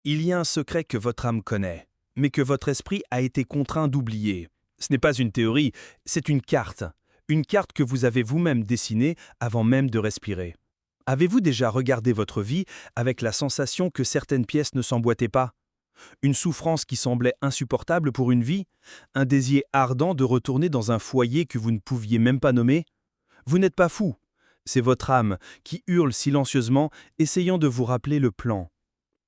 Il y a un secret que votre âme connaît, mais que votre esprit a été contraint d'oublier. Ce n'est pas une théorie, c'est une carte que vous avez vous-même dessinée avant même de respirer. Avez-vous déjà regardé votre vie avec la sensation que certaines pièces ne s'emboîtaient pas? Une souffrance qui semblait insupportable pour une vie? Un désir ardent de retourner dans un foyer que vous ne pouviez même pas nommer? Vous n'êtes pas fou. C'est votre âme qui hurle silencieusement, essayant de vous rappeler le plan.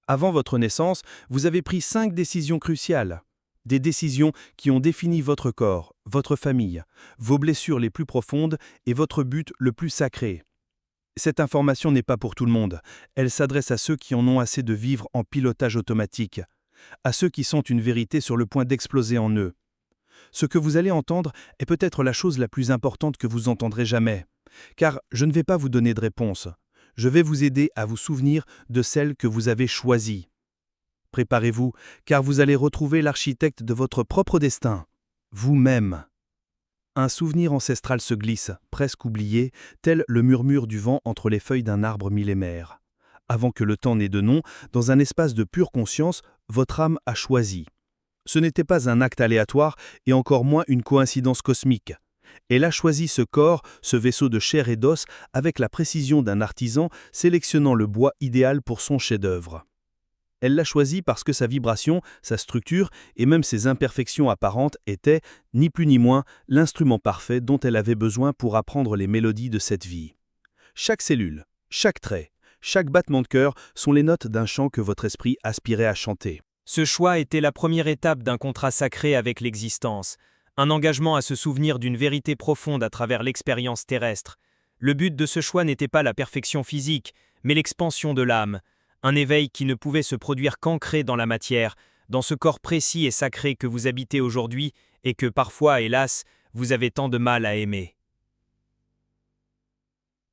Avant votre naissance, vous avez pris 5 décisions cruciales. Des décisions qui ont défini votre corps, votre famille, vos blessures les plus profondes et votre but le plus sacré. Cette information n'est pas pour tout le monde. Elle s'adresse à ceux qui en ont assez de vivre en pilotage automatique, à ceux qui sentent une vérité sur le point d'exploser en eux. Ce que vous allez entendre est peut-être la chose la plus importante que vous entendrez jamais. Car je ne vais pas vous donner de réponse. Je vais vous aider à vous souvenir de celle que vous avez choisie. Préparez-vous, car vous allez retrouver l'architecte de votre propre destin, vous-même. Un souvenir ancestral se glisse, presque oublié, tel le murmure du vent entre les feuilles d'un arbre millénaire. Avant que le temps n'ait de nom, dans un espace de pure conscience, votre âme a choisi. Ce n'était pas un acte aléatoire et encore moins une coïncidence cosmique. Elle a choisi ce corps, ce vaisseau de chair et d'os, avec la précision d'un artisan sélectionnant le bois idéal pour son chef-d'œuvre. Elle l'a choisi parce que sa vibration, sa structure et même ses imperfections apparentes étaient, ni plus ni moins, l'instrument parfait dont elle avait besoin pour apprendre les mélodies de cette vie. Chaque cellule, chaque trait, chaque battement de cœur sont les notes d'un chant que votre esprit aspirait à chanter. Ce choix était la première étape d'un contrat sacré avec l'existence, un engagement à se souvenir d'une vérité profonde à travers l'expérience terrestre. Le but de ce choix n'était pas la perfection physique, mais l'expansion de l'âme, un éveil qui ne pouvait se produire qu'ancré dans la matière, dans ce corps précis et sacré que vous habitez aujourd'hui et que parfois, hélas, vous avez tant de mal à aimer.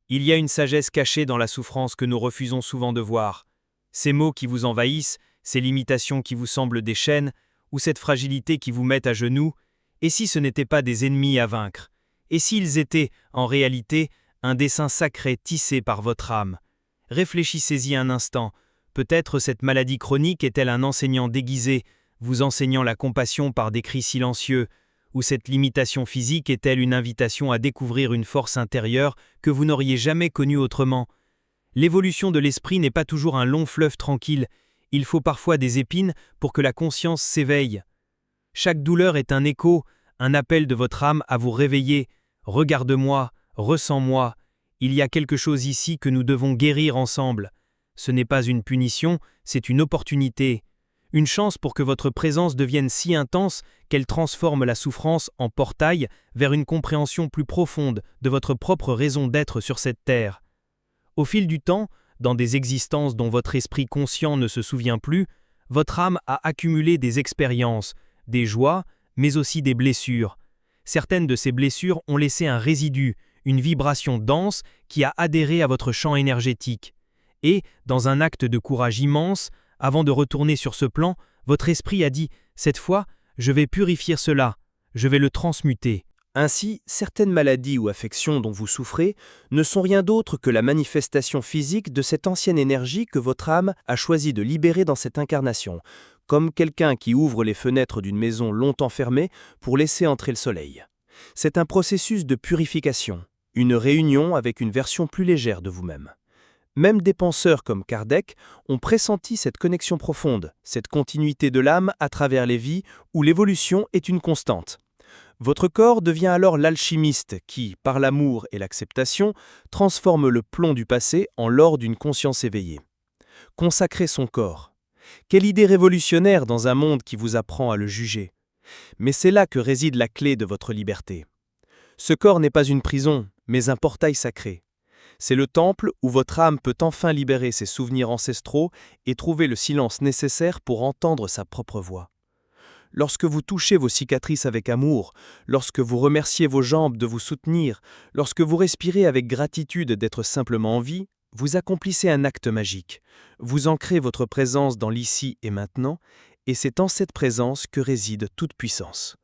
Il y a une sagesse cachée dans la souffrance que nous refusons souvent de voir. Ces mots qui vous envahissent, ces limitations qui vous semblent des chaînes, ou cette fragilité qui vous met à genoux, et si ce n'étaient pas des ennemis à vaincre? Et s'ils étaient, en réalité, un dessein sacré tissé par votre âme? Réfléchissez-y un instant. Peut-être cette maladie chronique est-elle un enseignant déguisé, vous enseignant la compassion par des cris silencieux, ou cette limitation physique est-elle une invitation à découvrir une force intérieure que vous n'auriez jamais connue autrement? L'évolution de l'esprit n'est pas toujours un long fleuve tranquille, il faut parfois des épines pour que la conscience s'éveille. Chaque douleur est un écho, un appel de votre âme à vous réveiller. Regarde-moi, ressens-moi, il y a quelque chose ici que nous devons guérir ensemble. Ce n'est pas une punition, c'est une opportunité. Une chance pour que votre présence devienne si intense qu'elle transforme la souffrance en portail vers une compréhension plus profonde de votre propre raison d'être sur cette terre. Au fil du temps, dans des existences dont votre esprit conscient ne se souvient plus, votre âme a accumulé des expériences, des joies, mais aussi des blessures. Certaines de ces blessures ont laissé un résidu, une vibration dense qui a adhéré à votre champ énergétique. Et, dans un acte de courage immense, avant de retourner sur ce plan, votre esprit a dit « Cette fois, je vais purifier cela, je vais le transmuter ». Ainsi, certaines maladies ou affections dont vous souffrez ne sont rien d'autre que la manifestation physique de cette ancienne énergie que votre âme a choisi de libérer dans cette incarnation, comme quelqu'un qui ouvre les fenêtres d'une maison longtemps fermée pour laisser entrer le soleil. C'est un processus de purification, une réunion avec une version plus légère de vous-même. Même des penseurs comme Kardec ont pressenti cette connexion profonde, cette continuité de l'âme à travers les vies où l'évolution est une constante. Votre corps devient alors l'alchimiste qui, par l'amour et l'acceptation, transforme le plomb du passé en l'or d'une conscience éveillée. Consacrer son corps. Quelle idée révolutionnaire dans un monde qui vous apprend à le juger. Mais c'est là que réside la clé de votre liberté. Ce corps n'est pas une prison, mais un portail sacré. C'est le temple où votre âme peut enfin libérer ses souvenirs ancestraux et trouver le silence nécessaire pour entendre sa propre voix. Lorsque vous touchez vos cicatrices avec amour, lorsque vous remerciez vos jambes de vous soutenir, lorsque vous respirez avec gratitude d'être simplement en vie, vous accomplissez un acte magique. Vous ancrez votre présence dans l'ici et maintenant, et c'est en cette présence que réside toute puissance.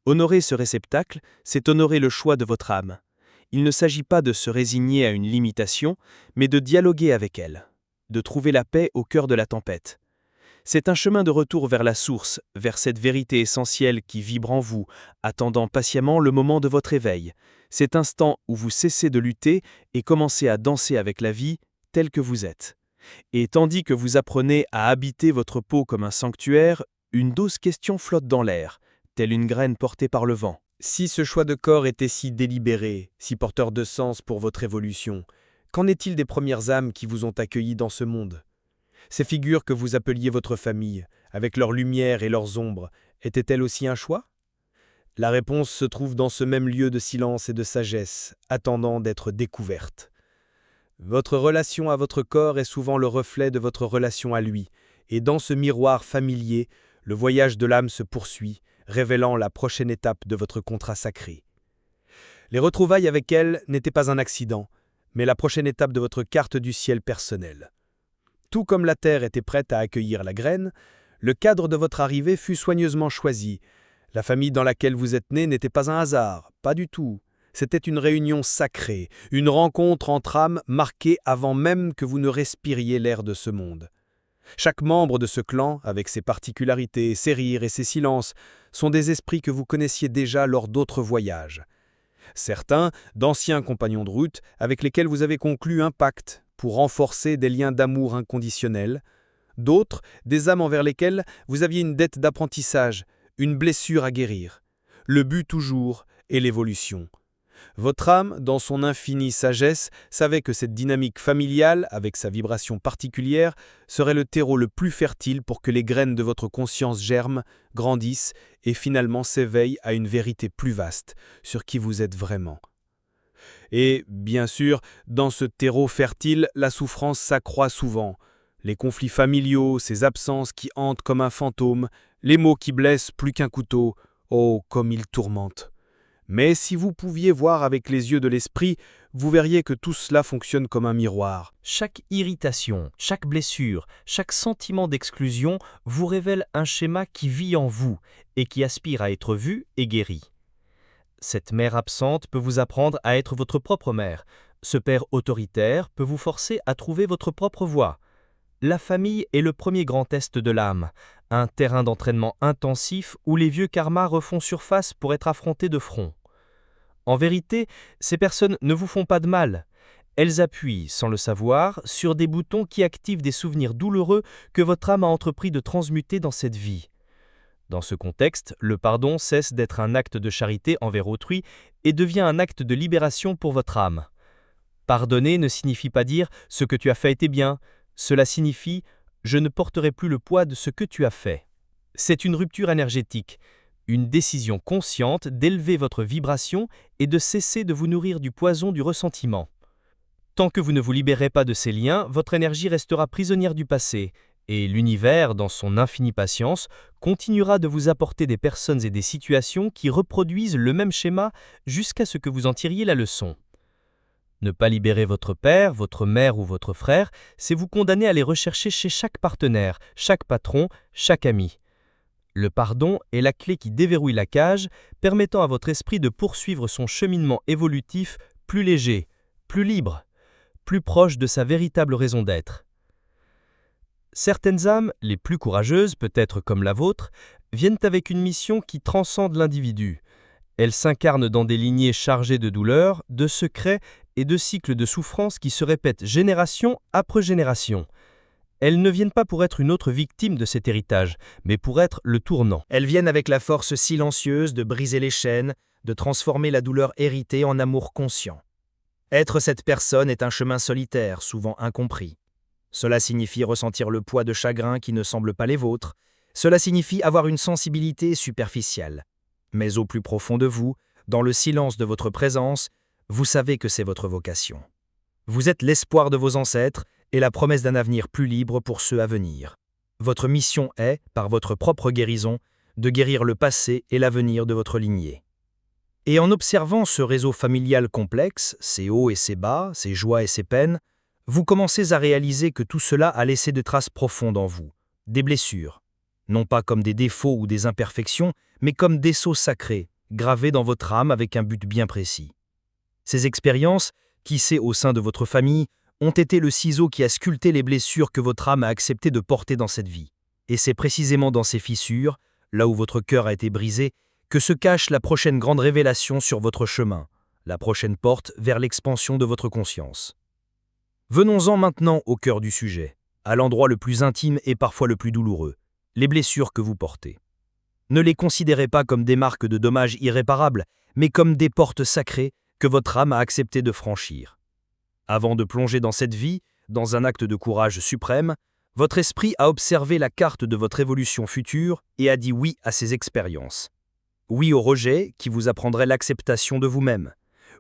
Honorer ce réceptacle, c'est honorer le choix de votre âme. Il ne s'agit pas de se résigner à une limitation, mais de dialoguer avec elle, de trouver la paix au cœur de la tempête. C'est un chemin de retour vers la source, vers cette vérité essentielle qui vibre en vous, attendant patiemment le moment de votre éveil. Cet instant où vous cessez de lutter et commencez à danser avec la vie telle que vous êtes. Et tandis que vous apprenez à habiter votre peau comme un sanctuaire, une douce question flotte dans l'air, telle une graine portée par le vent. Si ce choix de corps était si délibéré, si porteur de sens pour votre évolution, qu'en est-il des premières âmes qui vous ont accueilli dans ce monde ? Ces figures que vous appeliez votre famille, avec leurs lumières et leurs ombres, étaient-elles aussi un choix ? La réponse se trouve dans ce même lieu de silence et de sagesse, attendant d'être découverte. Votre relation à votre corps est souvent le reflet de votre relation à lui, et dans ce miroir familier, le voyage de l'âme se poursuit, révélant la prochaine étape de votre contrat sacré. Les retrouvailles avec elle n'étaient pas un accident, mais la prochaine étape de votre carte du ciel personnelle. Tout comme la terre était prête à accueillir la graine, le cadre de votre arrivée fut soigneusement choisi. La famille dans laquelle vous êtes né n'était pas un hasard, pas du tout. C'était une réunion sacrée, une rencontre entre âmes marquée avant même que vous ne respiriez l'air de ce monde. Chaque membre de ce clan, avec ses particularités, ses rires et ses silences, sont des esprits que vous connaissiez déjà lors d'autres voyages. Certains, d'anciens compagnons de route, avec lesquels vous avez conclu un pacte pour renforcer des liens d'amour inconditionnels. D'autres, des âmes envers lesquelles vous aviez une dette d'apprentissage, une blessure à guérir. Le but toujours est l'évolution. Votre âme, dans son infinie sagesse, savait que cette dynamique familiale, avec sa vibration particulière, serait le terreau le plus fertile pour que les graines de votre conscience germent, grandissent et finalement s'éveillent à une vérité plus vaste sur qui vous êtes vraiment. Et, bien sûr, dans ce terreau fertile, la souffrance s'accroît souvent. Les conflits familiaux, ces absences qui hantent comme un fantôme, les mots qui blessent plus qu'un couteau, oh, comme ils tourmentent. Mais si vous pouviez voir avec les yeux de l'esprit, vous verriez que tout cela fonctionne comme un miroir. Chaque irritation, chaque blessure, chaque sentiment d'exclusion vous révèle un schéma qui vit en vous et qui aspire à être vu et guéri. Cette mère absente peut vous apprendre à être votre propre mère. Ce père autoritaire peut vous forcer à trouver votre propre voie. La famille est le premier grand test de l'âme, un terrain d'entraînement intensif où les vieux karmas refont surface pour être affrontés de front. En vérité, ces personnes ne vous font pas de mal. Elles appuient, sans le savoir, sur des boutons qui activent des souvenirs douloureux que votre âme a entrepris de transmuter dans cette vie. Dans ce contexte, le pardon cesse d'être un acte de charité envers autrui et devient un acte de libération pour votre âme. Pardonner ne signifie pas dire « ce que tu as fait était bien », cela signifie « je ne porterai plus le poids de ce que tu as fait ». C'est une rupture énergétique, une décision consciente d'élever votre vibration et de cesser de vous nourrir du poison du ressentiment. Tant que vous ne vous libérez pas de ces liens, votre énergie restera prisonnière du passé, et l'univers, dans son infinie patience, continuera de vous apporter des personnes et des situations qui reproduisent le même schéma jusqu'à ce que vous en tiriez la leçon. Ne pas libérer votre père, votre mère ou votre frère, c'est vous condamner à les rechercher chez chaque partenaire, chaque patron, chaque ami. Le pardon est la clé qui déverrouille la cage, permettant à votre esprit de poursuivre son cheminement évolutif plus léger, plus libre, plus proche de sa véritable raison d'être. Certaines âmes, les plus courageuses, peut-être comme la vôtre, viennent avec une mission qui transcende l'individu. Elles s'incarnent dans des lignées chargées de douleurs, de secrets et de cycles de souffrance qui se répètent génération après génération. Elles ne viennent pas pour être une autre victime de cet héritage, mais pour être le tournant. Elles viennent avec la force silencieuse de briser les chaînes, de transformer la douleur héritée en amour conscient. Être cette personne est un chemin solitaire, souvent incompris. Cela signifie ressentir le poids de chagrin qui ne semble pas les vôtres. Cela signifie avoir une sensibilité superficielle. Mais au plus profond de vous, dans le silence de votre présence, vous savez que c'est votre vocation. Vous êtes l'espoir de vos ancêtres et la promesse d'un avenir plus libre pour ceux à venir. Votre mission est, par votre propre guérison, de guérir le passé et l'avenir de votre lignée. Et en observant ce réseau familial complexe, ses hauts et ses bas, ses joies et ses peines, vous commencez à réaliser que tout cela a laissé des traces profondes en vous, des blessures, non pas comme des défauts ou des imperfections, mais comme des sceaux sacrés, gravés dans votre âme avec un but bien précis. Ces expériences, qui sait au sein de votre famille, ont été le ciseau qui a sculpté les blessures que votre âme a accepté de porter dans cette vie. Et c'est précisément dans ces fissures, là où votre cœur a été brisé, que se cache la prochaine grande révélation sur votre chemin, la prochaine porte vers l'expansion de votre conscience. Venons-en maintenant au cœur du sujet, à l'endroit le plus intime et parfois le plus douloureux, les blessures que vous portez. Ne les considérez pas comme des marques de dommages irréparables, mais comme des portes sacrées que votre âme a accepté de franchir. Avant de plonger dans cette vie, dans un acte de courage suprême, votre esprit a observé la carte de votre évolution future et a dit oui à ces expériences. Oui au rejet, qui vous apprendrait l'acceptation de vous-même.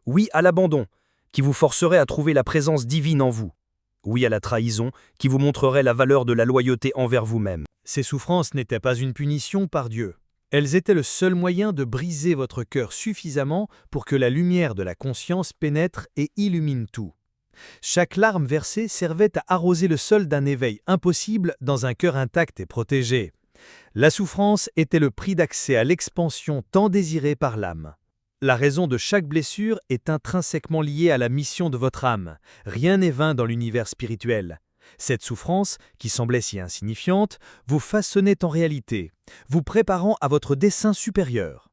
Oui à l'abandon, qui vous forcerait à trouver la présence divine en vous. Oui à la trahison, qui vous montrerait la valeur de la loyauté envers vous-même. Ces souffrances n'étaient pas une punition par Dieu. Elles étaient le seul moyen de briser votre cœur suffisamment pour que la lumière de la conscience pénètre et illumine tout. Chaque larme versée servait à arroser le sol d'un éveil impossible dans un cœur intact et protégé. La souffrance était le prix d'accès à l'expansion tant désirée par l'âme. La raison de chaque blessure est intrinsèquement liée à la mission de votre âme. Rien n'est vain dans l'univers spirituel. Cette souffrance, qui semblait si insignifiante, vous façonnait en réalité, vous préparant à votre dessein supérieur.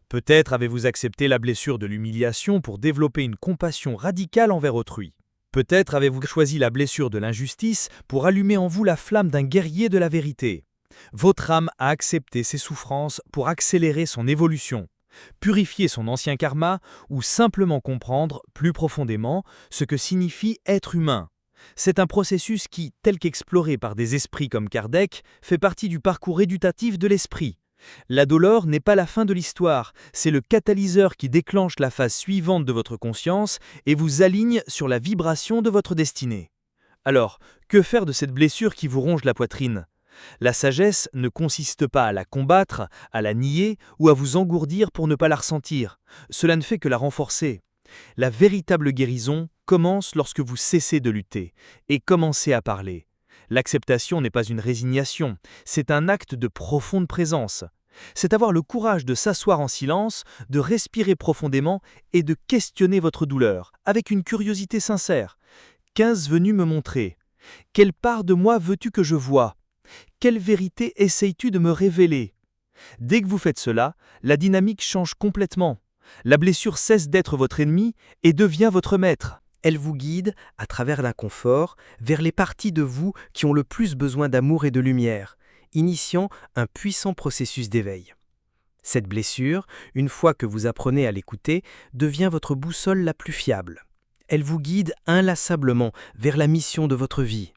Peut-être avez-vous accepté la blessure de l'humiliation pour développer une compassion radicale envers autrui. Peut-être avez-vous choisi la blessure de l'injustice pour allumer en vous la flamme d'un guerrier de la vérité. Votre âme a accepté ces souffrances pour accélérer son évolution, purifier son ancien karma ou simplement comprendre plus profondément ce que signifie être humain. C'est un processus qui, tel qu'exploré par des esprits comme Kardec, fait partie du parcours éducatif de l'esprit. La douleur n'est pas la fin de l'histoire, c'est le catalyseur qui déclenche la phase suivante de votre conscience et vous aligne sur la vibration de votre destinée. Alors, que faire de cette blessure qui vous ronge la poitrine ? La sagesse ne consiste pas à la combattre, à la nier ou à vous engourdir pour ne pas la ressentir. Cela ne fait que la renforcer. La véritable guérison commence lorsque vous cessez de lutter et commencez à parler. L'acceptation n'est pas une résignation, c'est un acte de profonde présence. C'est avoir le courage de s'asseoir en silence, de respirer profondément et de questionner votre douleur, avec une curiosité sincère. Qu'est-ce venu me montrer ? Quelle part de moi veux-tu que je voie ? Quelle vérité essayes-tu de me révéler ? Dès que vous faites cela, la dynamique change complètement. La blessure cesse d'être votre ennemi et devient votre maître. Elle vous guide, à travers l'inconfort, vers les parties de vous qui ont le plus besoin d'amour et de lumière, initiant un puissant processus d'éveil. Cette blessure, une fois que vous apprenez à l'écouter, devient votre boussole la plus fiable. Elle vous guide inlassablement vers la mission de votre vie.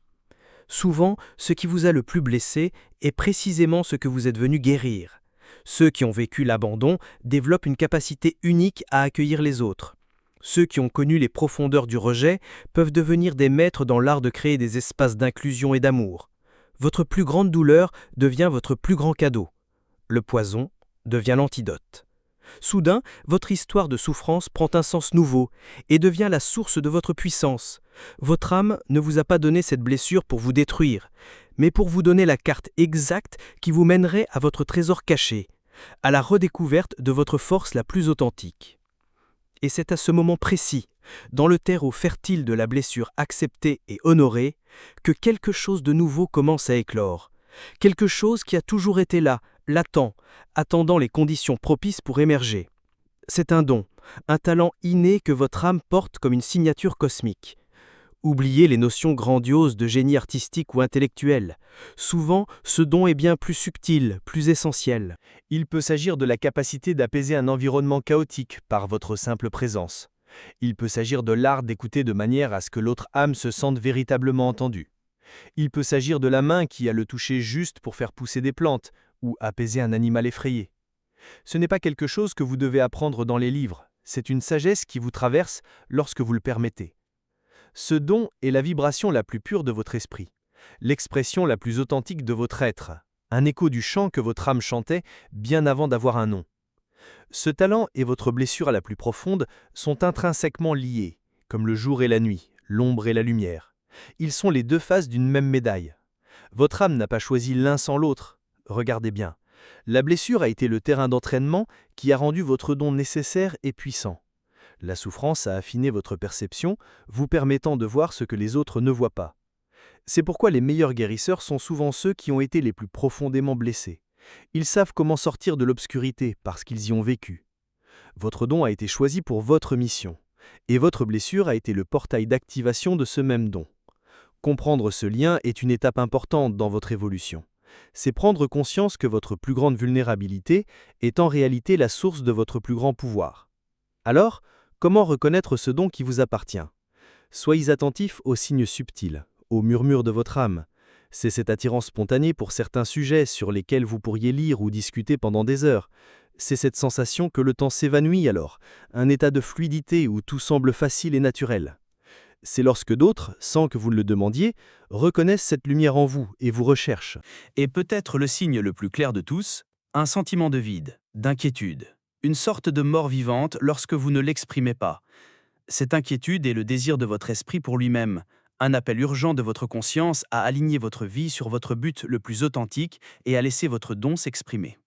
Souvent, ce qui vous a le plus blessé est précisément ce que vous êtes venu guérir. Ceux qui ont vécu l'abandon développent une capacité unique à accueillir les autres. Ceux qui ont connu les profondeurs du rejet peuvent devenir des maîtres dans l'art de créer des espaces d'inclusion et d'amour. Votre plus grande douleur devient votre plus grand cadeau. Le poison devient l'antidote. Soudain, votre histoire de souffrance prend un sens nouveau et devient la source de votre puissance. Votre âme ne vous a pas donné cette blessure pour vous détruire, mais pour vous donner la carte exacte qui vous mènerait à votre trésor caché, à la redécouverte de votre force la plus authentique. Et c'est à ce moment précis, dans le terreau fertile de la blessure acceptée et honorée, que quelque chose de nouveau commence à éclore. Quelque chose qui a toujours été là, latent, attendant les conditions propices pour émerger. C'est un don, un talent inné que votre âme porte comme une signature cosmique. Oubliez les notions grandioses de génie artistique ou intellectuel. Souvent, ce don est bien plus subtil, plus essentiel. Il peut s'agir de la capacité d'apaiser un environnement chaotique par votre simple présence. Il peut s'agir de l'art d'écouter de manière à ce que l'autre âme se sente véritablement entendue. Il peut s'agir de la main qui a le toucher juste pour faire pousser des plantes ou apaiser un animal effrayé. Ce n'est pas quelque chose que vous devez apprendre dans les livres, c'est une sagesse qui vous traverse lorsque vous le permettez. Ce don est la vibration la plus pure de votre esprit, l'expression la plus authentique de votre être, un écho du chant que votre âme chantait bien avant d'avoir un nom. Ce talent et votre blessure la plus profonde sont intrinsèquement liés, comme le jour et la nuit, l'ombre et la lumière. Ils sont les deux faces d'une même médaille. Votre âme n'a pas choisi l'un sans l'autre. Regardez bien. La blessure a été le terrain d'entraînement qui a rendu votre don nécessaire et puissant. La souffrance a affiné votre perception, vous permettant de voir ce que les autres ne voient pas. C'est pourquoi les meilleurs guérisseurs sont souvent ceux qui ont été les plus profondément blessés. Ils savent comment sortir de l'obscurité parce qu'ils y ont vécu. Votre don a été choisi pour votre mission, et votre blessure a été le portail d'activation de ce même don. Comprendre ce lien est une étape importante dans votre évolution. C'est prendre conscience que votre plus grande vulnérabilité est en réalité la source de votre plus grand pouvoir. Alors, comment reconnaître ce don qui vous appartient ? Soyez attentifs aux signes subtils, aux murmures de votre âme. C'est cette attirance spontanée pour certains sujets sur lesquels vous pourriez lire ou discuter pendant des heures. C'est cette sensation que le temps s'évanouit alors, un état de fluidité où tout semble facile et naturel. C'est lorsque d'autres, sans que vous ne le demandiez, reconnaissent cette lumière en vous et vous recherchent. Et peut-être le signe le plus clair de tous, un sentiment de vide, d'inquiétude, une sorte de mort vivante lorsque vous ne l'exprimez pas. Cette inquiétude est le désir de votre esprit pour lui-même, un appel urgent de votre conscience à aligner votre vie sur votre but le plus authentique et à laisser votre don s'exprimer.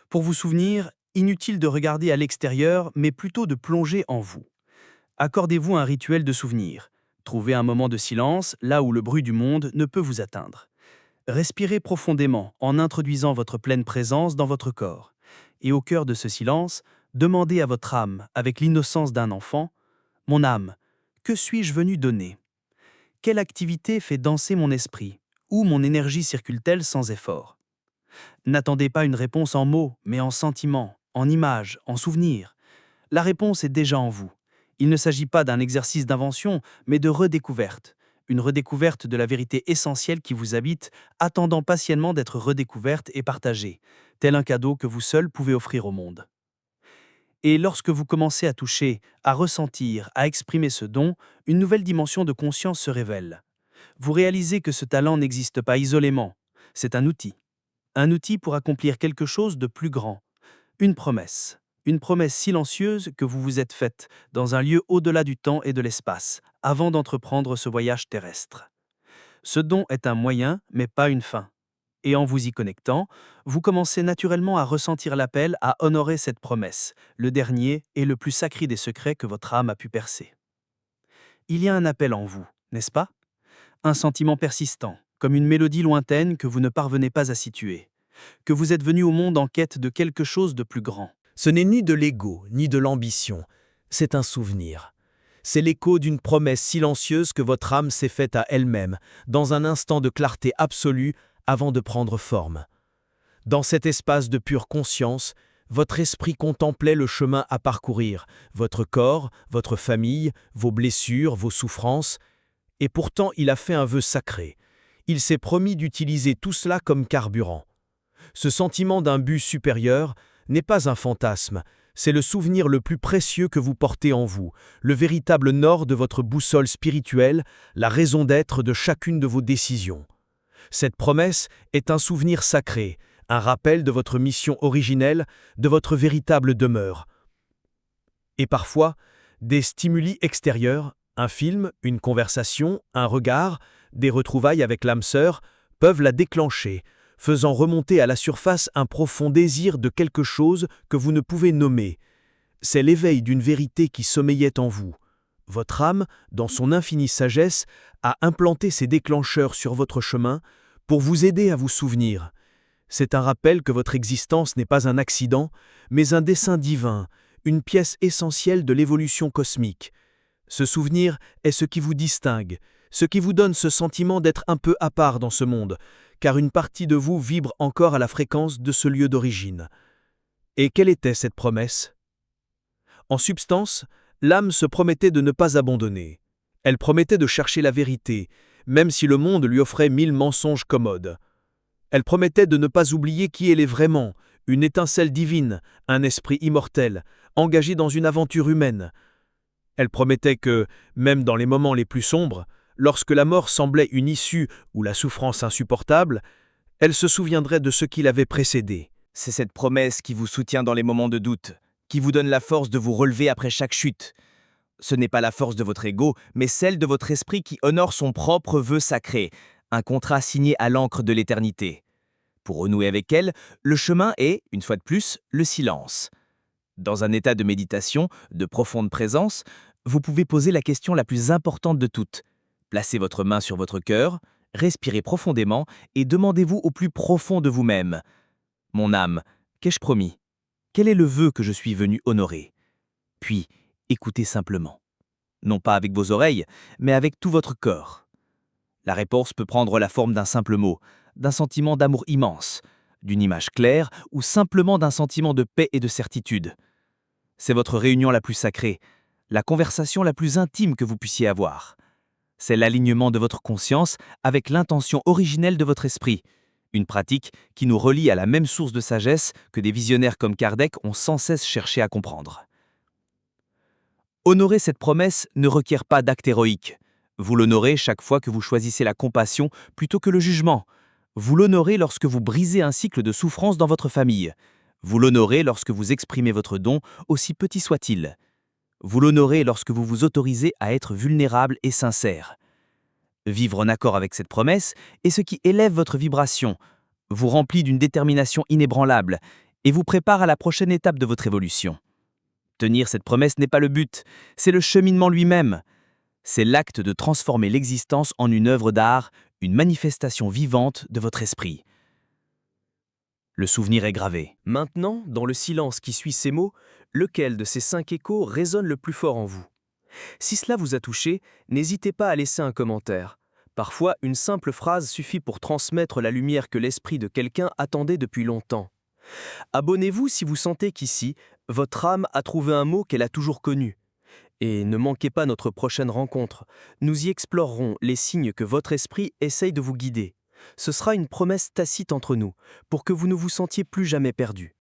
Pour vous souvenir, inutile de regarder à l'extérieur, mais plutôt de plonger en vous. Accordez-vous un rituel de souvenir. Trouvez un moment de silence, là où le bruit du monde ne peut vous atteindre. Respirez profondément en introduisant votre pleine présence dans votre corps. Et au cœur de ce silence, demandez à votre âme, avec l'innocence d'un enfant, « Mon âme, que suis-je venu donner ? Quelle activité fait danser mon esprit ? Où mon énergie circule-t-elle sans effort ?» N'attendez pas une réponse en mots, mais en sentiments, en images, en souvenirs. La réponse est déjà en vous. Il ne s'agit pas d'un exercice d'invention, mais de redécouverte. Une redécouverte de la vérité essentielle qui vous habite, attendant patiemment d'être redécouverte et partagée, tel un cadeau que vous seul pouvez offrir au monde. Et lorsque vous commencez à toucher, à ressentir, à exprimer ce don, une nouvelle dimension de conscience se révèle. Vous réalisez que ce talent n'existe pas isolément, c'est un outil. Un outil pour accomplir quelque chose de plus grand. Une promesse silencieuse que vous vous êtes faite dans un lieu au-delà du temps et de l'espace, avant d'entreprendre ce voyage terrestre. Ce don est un moyen, mais pas une fin. Et en vous y connectant, vous commencez naturellement à ressentir l'appel à honorer cette promesse, le dernier et le plus sacré des secrets que votre âme a pu percer. Il y a un appel en vous, n'est-ce pas ? Un sentiment persistant, comme une mélodie lointaine que vous ne parvenez pas à situer, que vous êtes venu au monde en quête de quelque chose de plus grand. Ce n'est ni de l'ego, ni de l'ambition, c'est un souvenir. C'est l'écho d'une promesse silencieuse que votre âme s'est faite à elle-même, dans un instant de clarté absolue avant de prendre forme. Dans cet espace de pure conscience, votre esprit contemplait le chemin à parcourir, votre corps, votre famille, vos blessures, vos souffrances, et pourtant il a fait un vœu sacré. Il s'est promis d'utiliser tout cela comme carburant. Ce sentiment d'un but supérieur n'est pas un fantasme, c'est le souvenir le plus précieux que vous portez en vous, le véritable nord de votre boussole spirituelle, la raison d'être de chacune de vos décisions. Cette promesse est un souvenir sacré, un rappel de votre mission originelle, de votre véritable demeure. Et parfois, des stimuli extérieurs, un film, une conversation, un regard, des retrouvailles avec l'âme sœur, peuvent la déclencher, faisant remonter à la surface un profond désir de quelque chose que vous ne pouvez nommer. C'est l'éveil d'une vérité qui sommeillait en vous. Votre âme, dans son infinie sagesse, a implanté ces déclencheurs sur votre chemin pour vous aider à vous souvenir. C'est un rappel que votre existence n'est pas un accident, mais un dessein divin, une pièce essentielle de l'évolution cosmique. Ce souvenir est ce qui vous distingue, ce qui vous donne ce sentiment d'être un peu à part dans ce monde, car une partie de vous vibre encore à la fréquence de ce lieu d'origine. Et quelle était cette promesse ? En substance, l'âme se promettait de ne pas abandonner. Elle promettait de chercher la vérité, même si le monde lui offrait 1000 mensonges commodes. Elle promettait de ne pas oublier qui elle est vraiment, une étincelle divine, un esprit immortel, engagé dans une aventure humaine. Elle promettait que, même dans les moments les plus sombres, lorsque la mort semblait une issue ou la souffrance insupportable, elle se souviendrait de ce qui l'avait précédé. C'est cette promesse qui vous soutient dans les moments de doute, qui vous donne la force de vous relever après chaque chute. Ce n'est pas la force de votre ego, mais celle de votre esprit qui honore son propre vœu sacré, un contrat signé à l'encre de l'éternité. Pour renouer avec elle, le chemin est, une fois de plus, le silence. Dans un état de méditation, de profonde présence, vous pouvez poser la question la plus importante de toutes. Placez votre main sur votre cœur, respirez profondément et demandez-vous au plus profond de vous-même. Mon âme, qu'ai-je promis? Quel est le vœu que je suis venu honorer? Puis, écoutez simplement. Non pas avec vos oreilles, mais avec tout votre corps. La réponse peut prendre la forme d'un simple mot, d'un sentiment d'amour immense, d'une image claire ou simplement d'un sentiment de paix et de certitude. C'est votre réunion la plus sacrée, la conversation la plus intime que vous puissiez avoir. C'est l'alignement de votre conscience avec l'intention originelle de votre esprit, une pratique qui nous relie à la même source de sagesse que des visionnaires comme Kardec ont sans cesse cherché à comprendre. Honorer cette promesse ne requiert pas d'acte héroïque. Vous l'honorez chaque fois que vous choisissez la compassion plutôt que le jugement. Vous l'honorez lorsque vous brisez un cycle de souffrance dans votre famille. Vous l'honorez lorsque vous exprimez votre don, aussi petit soit-il. Vous l'honorez lorsque vous vous autorisez à être vulnérable et sincère. Vivre en accord avec cette promesse est ce qui élève votre vibration, vous remplit d'une détermination inébranlable et vous prépare à la prochaine étape de votre évolution. Tenir cette promesse n'est pas le but, c'est le cheminement lui-même. C'est l'acte de transformer l'existence en une œuvre d'art, une manifestation vivante de votre esprit. Le souvenir est gravé. Maintenant, dans le silence qui suit ces mots, lequel de ces 5 échos résonne le plus fort en vous? Si cela vous a touché, n'hésitez pas à laisser un commentaire. Parfois, une simple phrase suffit pour transmettre la lumière que l'esprit de quelqu'un attendait depuis longtemps. Abonnez-vous si vous sentez qu'ici, votre âme a trouvé un mot qu'elle a toujours connu. Et ne manquez pas notre prochaine rencontre. Nous y explorerons les signes que votre esprit essaye de vous guider. Ce sera une promesse tacite entre nous, pour que vous ne vous sentiez plus jamais perdu.